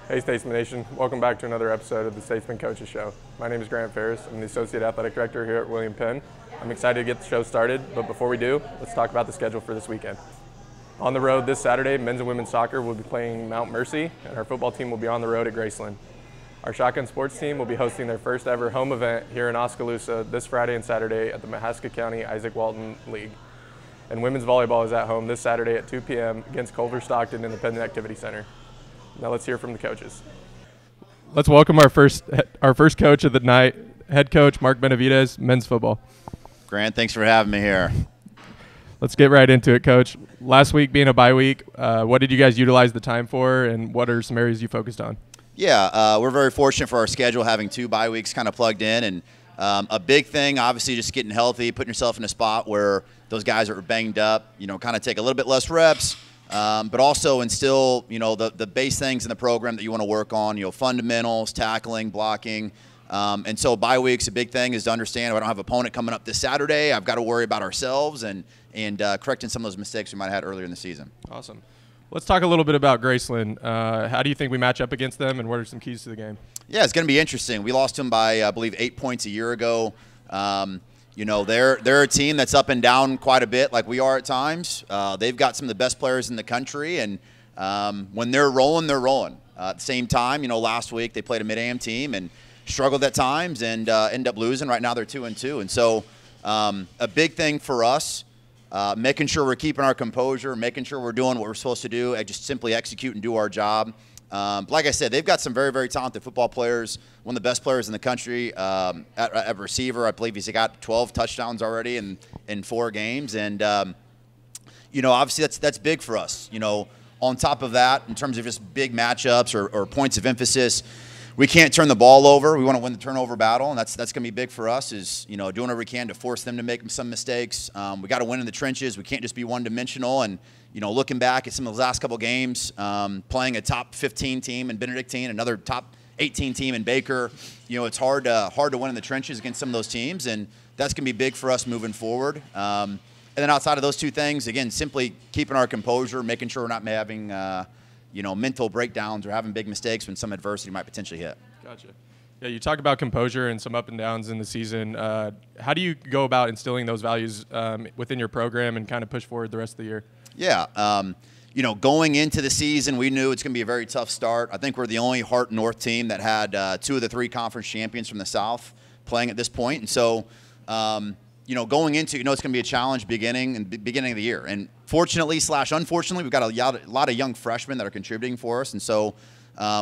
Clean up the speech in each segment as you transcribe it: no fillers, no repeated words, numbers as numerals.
Hey Statesmen Nation, welcome back to another episode of the Statesmen Coaches Show. My name is Grant Ferris. I'm the Associate Athletic Director here at William Penn. I'm excited to get the show started, but before we do, let's talk about the schedule for this weekend. On the road this Saturday, men's and women's soccer will be playing Mount Mercy, and our football team will be on the road at Graceland. Our Shotgun Sports team will be hosting their first ever home event here in Oskaloosa this Friday and Saturday at the Mahaska County Isaac Walton League. And women's volleyball is at home this Saturday at 2 p.m. against Culver Stockton Independent Activity Center. Now let's hear from the coaches. Let's welcome our first coach of the night, head coach Mark Benavidez, men's football. Grant, thanks for having me here. Let's get right into it, Coach. Last week being a bye week, what did you guys utilize the time for, and what are some areas you focused on? Yeah, we're very fortunate for our schedule having 2 bye weeks kind of plugged in, and a big thing, obviously, just getting healthy, putting yourself in a spot where those guys that are banged up, kind of take a little bit less reps. But also instill, the base things in the program that you want to work on, fundamentals, tackling, blocking. And so bye week's a big thing is to understand if I don't have an opponent coming up this Saturday, I've got to worry about ourselves and correcting some of those mistakes we might have had earlier in the season. Awesome. Let's talk a little bit about Graceland. How do you think we match up against them, and what are some keys to the game? Yeah, it's going to be interesting. We lost them by, I believe, 8 points a year ago. They're a team that's up and down quite a bit like we are at times. They've got some of the best players in the country, and when they're rolling, they're rolling. At the same time, last week they played a mid-AM team and struggled at times and ended up losing. Right now they're 2-2. And so a big thing for us, making sure we're keeping our composure, making sure we're doing what we're supposed to do, and just simply execute and do our job. Like I said, they've got some very, very talented football players. One of the best players in the country at receiver. I believe he's got 12 touchdowns already in 4 games. And, obviously that's big for us. On top of that, in terms of just big matchups or points of emphasis, we can't turn the ball over. We want to win the turnover battle, and that's going to be big for us is, doing whatever we can to force them to make some mistakes. We got to win in the trenches. We can't just be one-dimensional. And, looking back at some of those last couple games, playing a top 15 team in Benedictine, another top 18 team in Baker, it's hard to win in the trenches against some of those teams, and that's going to be big for us moving forward. And then outside of those 2 things, again, simply keeping our composure, making sure we're not having mental breakdowns or having big mistakes when some adversity might potentially hit. Gotcha. Yeah, you talk about composure and some up and downs in the season. How do you go about instilling those values within your program and kind of push forward the rest of the year? Yeah, going into the season, we knew it's going to be a very tough start. I think we're the only Hart North team that had 2 of the 3 conference champions from the South playing at this point. And so, going into, it's going to be a challenge beginning of the year. And fortunately / unfortunately, we've got a lot of young freshmen that are contributing for us. And so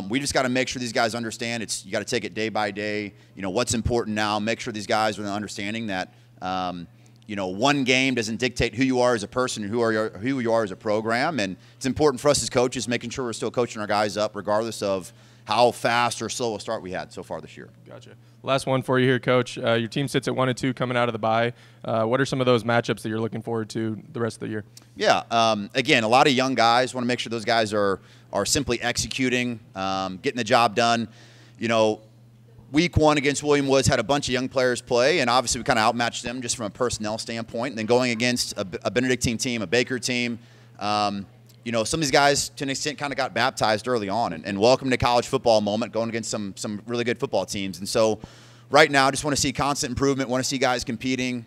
we just got to make sure these guys understand you got to take it day by day, what's important now, make sure these guys are understanding that, one game doesn't dictate who you are as a person and who you are as a program. And it's important for us as coaches, making sure we're still coaching our guys up regardless of how fast or slow a start we had so far this year. Gotcha. Last one for you here, Coach. Your team sits at 1-2 coming out of the bye. What are some of those matchups that you're looking forward to the rest of the year? Yeah, again, a lot of young guys. Want to make sure those guys are simply executing, getting the job done. Week 1 against William Woods had a bunch of young players play, and obviously we kind of outmatched them just from a personnel standpoint. And then going against a Benedictine team, a Baker team, some of these guys to an extent kind of got baptized early on and welcome to college football moment going against some really good football teams. And so right now, just want to see constant improvement, want to see guys competing.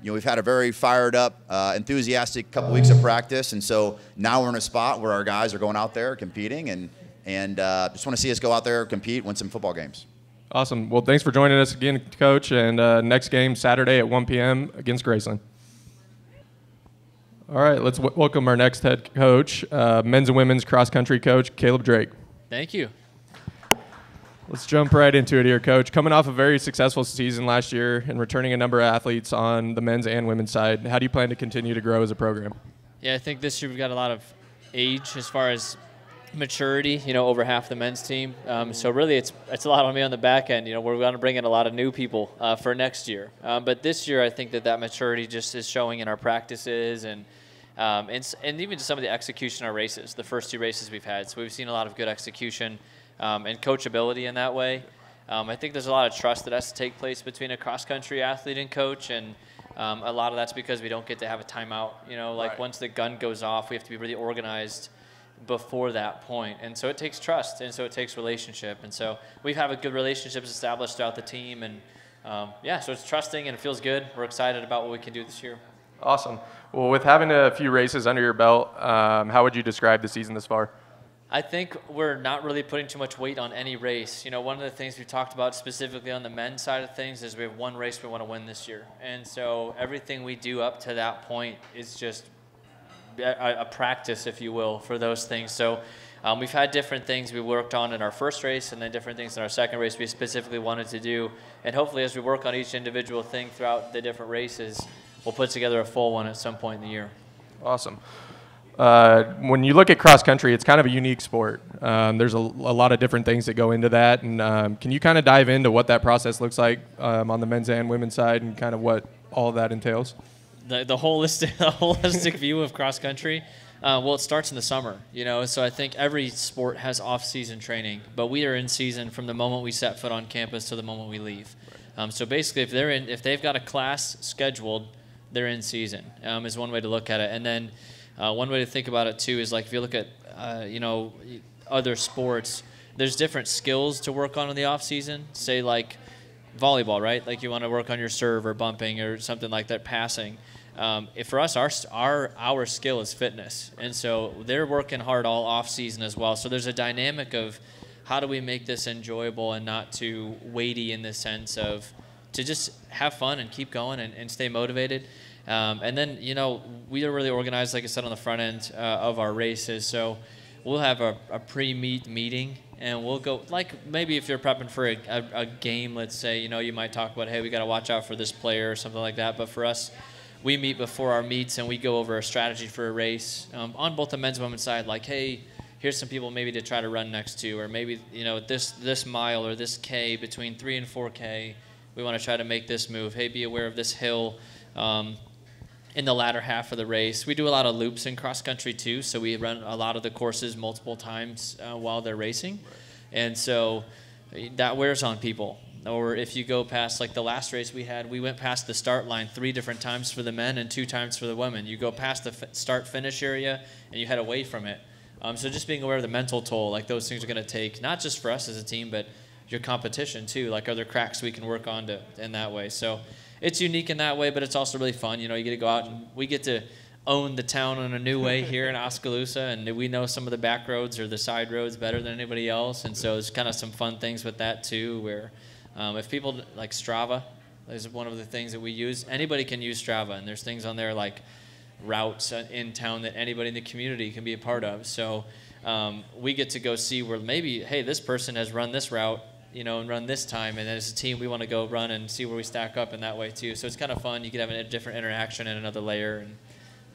We've had a very fired up, enthusiastic couple weeks of practice, and so now we're in a spot where our guys are going out there competing and just want to see us go out there, compete, win some football games. Awesome. Well, thanks for joining us again, Coach, and next game Saturday at 1 p.m. against Graceland. All right, let's welcome our next head coach, men's and women's cross-country coach, Caleb Drake. Thank you. Let's jump right into it here, Coach. Coming off a very successful season last year and returning a number of athletes on the men's and women's side, how do you plan to continue to grow as a program? Yeah, I think this year we've got a lot of age as far as maturity, over half the men's team. So really it's a lot on me on the back end. We're going to bring in a lot of new people for next year. But this year I think that maturity just is showing in our practices and even some of the execution of our races, the first 2 races we've had. So we've seen a lot of good execution and coachability in that way. I think there's a lot of trust that has to take place between a cross-country athlete and coach, and a lot of that's because we don't get to have a timeout. Right. Once the gun goes off, we have to be really organized before that point. And so it takes trust, and so it takes relationship. And so we have a good relationships established throughout the team. And yeah, so it's trusting and it feels good. We're excited about what we can do this year. Awesome. Well, with having a few races under your belt, how would you describe the season this far? I think we're not really putting too much weight on any race. You know, one of the things we talked about specifically on the men's side of things is we have one race we want to win this year. And so everything we do up to that point is just a practice, if you will, for those things. So we've had different things we worked on in our first race and then different things in our second race we specifically wanted to do. And hopefully as we work on each individual thing throughout the different races, we'll put together a full one at some point in the year. Awesome. When you look at cross country, it's kind of a unique sport. There's a lot of different things that go into that. And can you kind of dive into what that process looks like on the men's and women's side and kind of what all of that entails? The holistic view of cross country. Well, it starts in the summer, you know. So I think every sport has off-season training, but we are in season from the moment we set foot on campus to the moment we leave. So basically, if they've got a class scheduled, they're in season. Is one way to look at it. And then one way to think about it too is like if you look at other sports, there's different skills to work on in the off season. Say like volleyball, right? Like you want to work on your serve or bumping or something like that, passing. If for us, our skill is fitness, and so they're working hard all off season as well. So there's a dynamic of how do we make this enjoyable and not too weighty in the sense of to just have fun and keep going and stay motivated. And then, you know, we are really organized, like I said, on the front end of our races. So we'll have a pre-meet meeting, and we'll go, like maybe if you're prepping for a game, let's say, you know, you might talk about, hey, we got to watch out for this player or something like that. But for us, we meet before our meets, and we go over a strategy for a race on both the men's and women's side, like, hey, here's some people maybe to try to run next to, or maybe, you know, this mile or this K between 3 and 4K, we want to try to make this move. Hey, be aware of this hill in the latter half of the race. We do a lot of loops in cross country too, so we run a lot of the courses multiple times while they're racing. And so that wears on people. Or if you go past, like the last race we had, we went past the start line 3 different times for the men and 2 times for the women. You go past the start-finish area, and you head away from it. So just being aware of the mental toll, like those things are going to take, not just for us as a team, but your competition too. Like, are there cracks we can work on in that way? So it's unique in that way, but it's also really fun. You know, you get to go out, and we get to own the town in a new way here in Oskaloosa, and we know some of the back roads or the side roads better than anybody else. And so there's kind of some fun things with that too, where if people like Strava is one of the things that we use. Anybody can use Strava, and there's things on there like routes in town that anybody in the community can be a part of. So we get to go see where maybe, hey, this person has run this route, you know, and run this time, and then as a team we want to go run and see where we stack up in that way too. So it's kind of fun. You can have a different interaction and another layer, and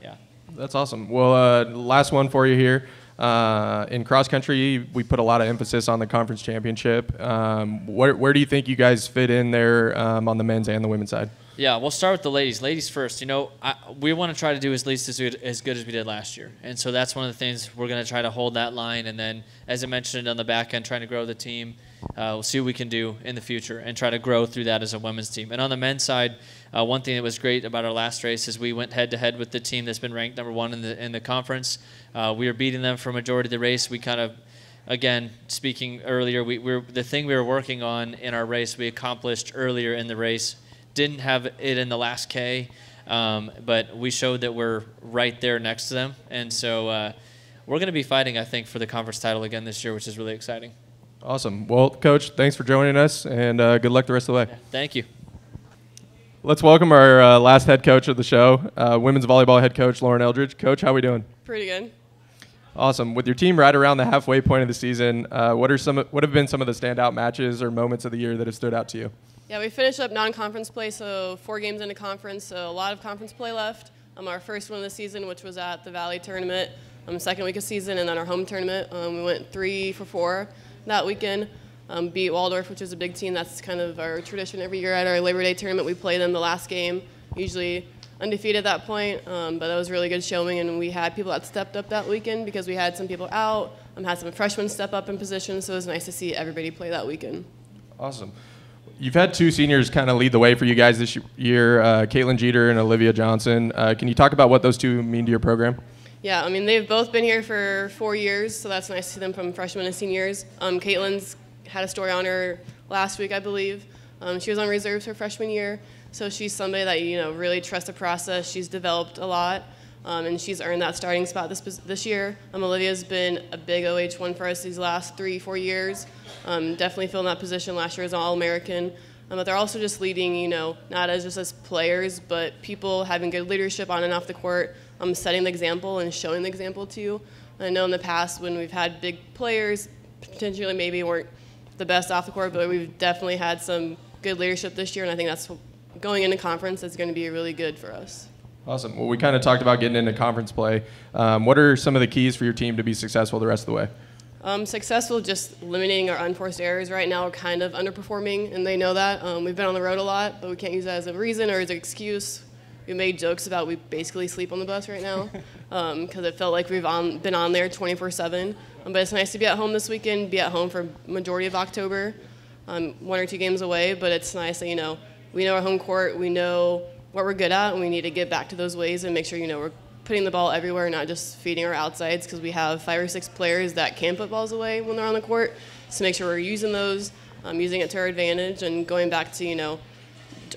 yeah. That's awesome. Well, last one for you here. In cross country, we put a lot of emphasis on the conference championship. Where do you think you guys fit in there on the men's and the women's side? Yeah, we'll start with the ladies. Ladies first. You know, we want to try to do at least as good as we did last year. And so that's one of the things we're going to try to hold that line. And then, as I mentioned on the back end, trying to grow the team. We'll see what we can do in the future and try to grow through that as a women's team. And on the men's side, one thing that was great about our last race is we went head-to-head with the team that's been ranked number 1 in the conference. We were beating them for a majority of the race. We kind of, again, speaking earlier, the thing we were working on in our race we accomplished earlier in the race. Didn't have it in the last K, but we showed that we're right there next to them. And so we're going to be fighting, I think, for the conference title again this year, which is really exciting. Awesome. Well, Coach, thanks for joining us, and good luck the rest of the way. Yeah, thank you. Let's welcome our last head coach of the show, women's volleyball head coach, Lauren Eldridge. Coach, how are we doing? Pretty good. Awesome. With your team right around the halfway point of the season, what have been some of the standout matches or moments of the year that have stood out to you? Yeah, we finished up non-conference play, so 4 games into conference, so a lot of conference play left. Our first one of the season, which was at the Valley Tournament, second week of season, and then our home tournament. We went 3 for 4 that weekend. Beat Waldorf, which is a big team. That's kind of our tradition every year at our Labor Day tournament. We play them the last game, usually undefeated at that point, but that was really good showing, and we had people that stepped up that weekend because we had some people out, had some freshmen step up in position, so it was nice to see everybody play that weekend. Awesome. You've had 2 seniors kind of lead the way for you guys this year, Caitlin Jeter and Olivia Johnson. Can you talk about what those 2 mean to your program? Yeah, I mean, they've both been here for 4 years, so that's nice to see them from freshmen and seniors. Caitlin's had a story on her last week, I believe. She was on reserves her freshman year, so she's somebody that, really trusts the process. She's developed a lot, and she's earned that starting spot this year. Olivia's been a big OH1 for us these last 3-4 years. Definitely filling that position. Last year as an All-American. But they're also just leading, not just as players, but people having good leadership on and off the court, setting the example and showing the example too. I know in the past when we've had big players, potentially maybe weren't the best off the court, but we've definitely had some good leadership this year, and I think that's going into conference is going to be really good for us. Awesome. Well, we kind of talked about getting into conference play. What are some of the keys for your team to be successful the rest of the way? Successful, just limiting our unforced errors. Right now we're kind of underperforming, and they know that. We've been on the road a lot, but we can't use that as a reason or as an excuse. We made jokes about we basically sleep on the bus right now because it felt like we've been on there 24/7. But it's nice to be at home this weekend, be at home for majority of October, 1 or 2 games away. But it's nice that, we know our home court, we know what we're good at, and we need to get back to those ways and make sure, we're putting the ball everywhere, not just feeding our outsides, because we have 5 or 6 players that can put balls away when they're on the court. So make sure we're using those, using it to our advantage, and going back to,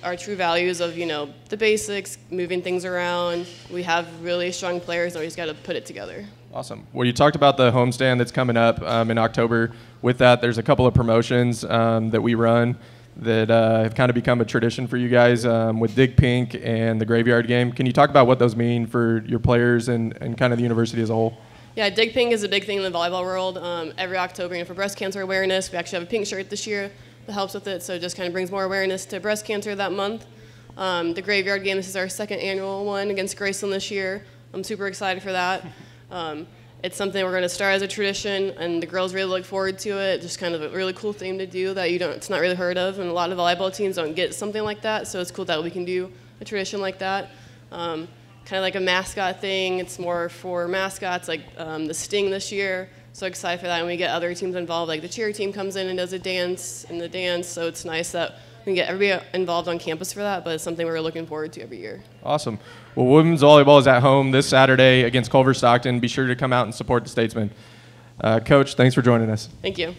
our true values of, the basics, moving things around. We have really strong players, and we just got to put it together. Awesome. Well, you talked about the homestand that's coming up in October. With that, there's a couple of promotions that we run that have kind of become a tradition for you guys with Dig Pink and the Graveyard Game. Can you talk about what those mean for your players and kind of the university as a whole? Yeah, Dig Pink is a big thing in the volleyball world. Every October, for breast cancer awareness, we actually have a pink shirt this year that helps with it, so it just kind of brings more awareness to breast cancer that month. The Graveyard Game, this is our 2nd annual one against Graceland this year. I'm super excited for that. It's something we're going to start as a tradition, and the girls really look forward to it. Just kind of a really cool thing to do that it's not really heard of, and a lot of volleyball teams don't get something like that, so it's cool that we can do a tradition like that. Kind of like a mascot thing. It's more for mascots, like the Sting this year. So excited for that, and we get other teams involved. Like the cheer team comes in and does a dance in the dance, so it's nice that we can get everybody involved on campus for that, but it's something we're looking forward to every year. Awesome. Well, women's volleyball is at home this Saturday against Culver Stockton. Be sure to come out and support the Statesmen. Coach, thanks for joining us. Thank you.